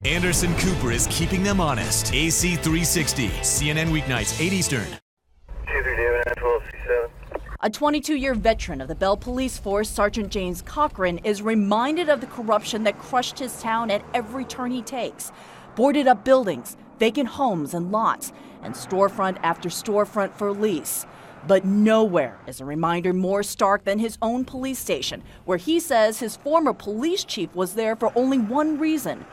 Anderson Cooper is keeping them honest. AC 360, CNN weeknights, 8 Eastern. A 22-year veteran of the Bell Police Force, Sergeant James Cochran, is reminded of the corruption that crushed his town at every turn he takes. Boarded up buildings, vacant homes and lots, and storefront after storefront for lease. But nowhere is a reminder more stark than his own police station, where he says his former police chief was there for only one reason: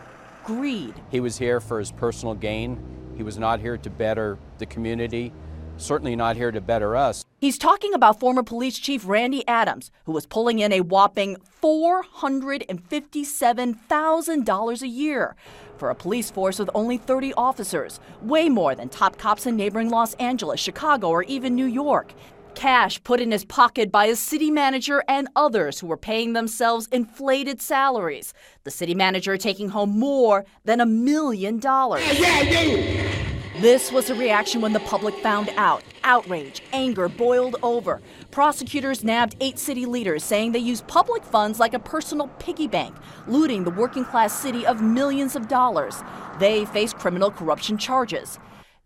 greed. He was here for his personal gain. He was not here to better the community, certainly not here to better us. He's talking about former police chief Randy Adams, who was pulling in a whopping $457,000 a year for a police force with only 30 officers, way more than top cops in neighboring Los Angeles, Chicago, or even New York. Cash put in his pocket by a city manager and others who were paying themselves inflated salaries. The city manager taking home more than $1 million. This was the reaction when the public found out. Outrage, anger boiled over. Prosecutors nabbed 8 city leaders, saying they used public funds like a personal piggy bank, looting the working-class city of millions of dollars. They faced criminal corruption charges.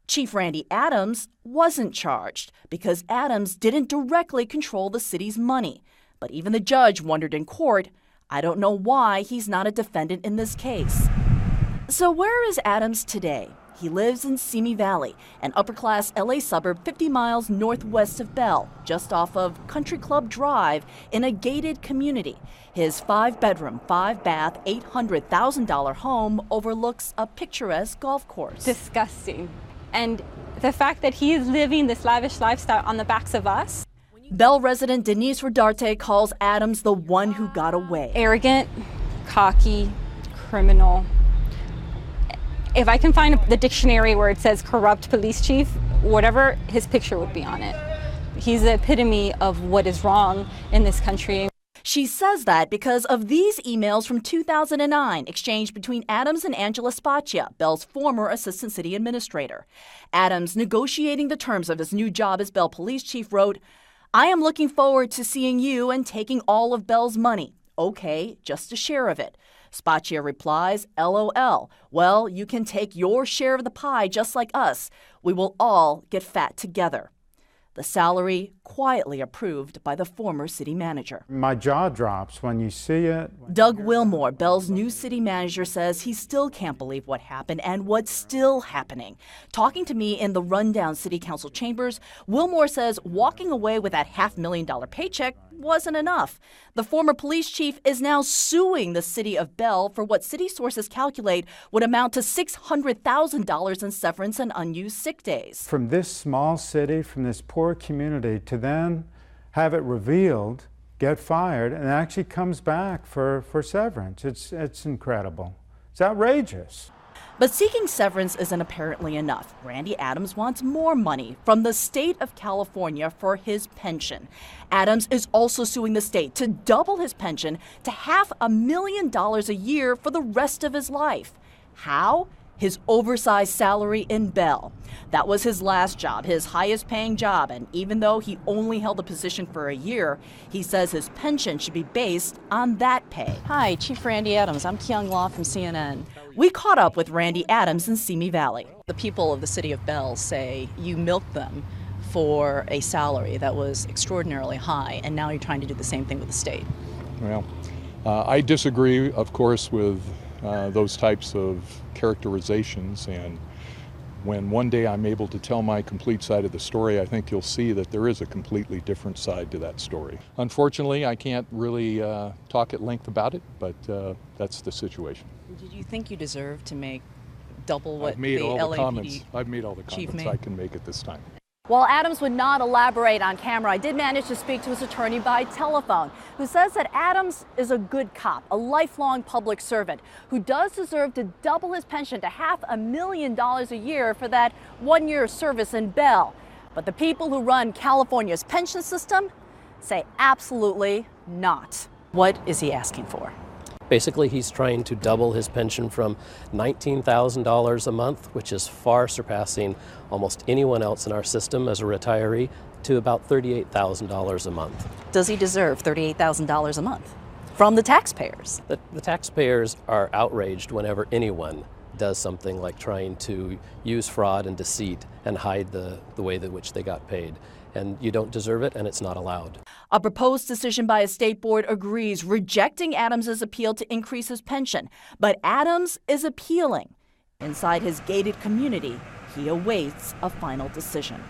Chief Randy Adams wasn't charged because Adams didn't directly control the city's money. But even the judge wondered in court, I don't know why he's not a defendant in this case. So where is Adams today? He lives in Simi Valley, an upper-class LA suburb 50 miles northwest of Bell, just off of Country Club Drive in a gated community. His 5-bedroom, 5-bath, $800,000 home overlooks a picturesque golf course. Disgusting. And the fact that he is living this lavish lifestyle on the backs of us. Bell resident Denise Rodarte calls Adams the one who got away. Arrogant, cocky, criminal. If I can find the dictionary where it says corrupt police chief, whatever, his picture would be on it. He's the epitome of what is wrong in this country. She says that because of these emails from 2009 exchanged between Adams and Angela Spaccia, Bell's former assistant city administrator. Adams, negotiating the terms of his new job as Bell police chief, wrote, "I am looking forward to seeing you and taking all of Bell's money. Okay, just a share of it." Spaccia replies, LOL. Well, you can take your share of the pie just like us. We will all get fat together. The salary quietly approved by the former city manager. My jaw drops when you see it. Doug Wilmore, Bell's new city manager, says he still can't believe what happened and what's still happening. Talking to me in the rundown city council chambers, Wilmore says walking away with that $500,000 paycheck wasn't enough. The former police chief is now suing the city of Bell for what city sources calculate would amount to $600,000 in severance and unused sick days. From this small city, from this poor community, to then have it revealed, get fired, and it actually comes back for severance. It's incredible. It's outrageous. But seeking severance isn't apparently enough. Randy Adams wants more money from the state of California for his pension. Adams is also suing the state to double his pension to $500,000 a year for the rest of his life. How? His oversized salary in Bell. That was his last job, his highest paying job, and even though he only held the position for a year, he says his pension should be based on that pay. Hi, Chief Randy Adams. I'm Kyung Law from CNN. We caught up with Randy Adams in Simi Valley. The people of the city of Bell say you milked them for a salary that was extraordinarily high, and now you're trying to do the same thing with the state. Well, I disagree, of course, with those types of characterizations, and when one day I'm able to tell my complete side of the story, I think you'll see that there is a completely different side to that story. Unfortunately, I can't really talk at length about it, but that's the situation. Did you think you deserved to make double what I've made the all the LAPD comments. I've made all the comments made? I can make at this time. While Adams would not elaborate on camera, I did manage to speak to his attorney by telephone, who says that Adams is a good cop, a lifelong public servant, who does deserve to double his pension to $500,000 a year for that 1 year service in Bell. But the people who run California's pension system say absolutely not. What is he asking for? Basically, he's trying to double his pension from $19,000 a month, which is far surpassing almost anyone else in our system as a retiree, to about $38,000 a month. Does he deserve $38,000 a month? from the taxpayers. The taxpayers are outraged whenever anyone does something like trying to use fraud and deceit and hide the way in which they got paid. And you don't deserve it, and it's not allowed. A proposed decision by a state board agrees, rejecting Adams's appeal to increase his pension. But Adams is appealing. Inside his gated community, he awaits a final decision.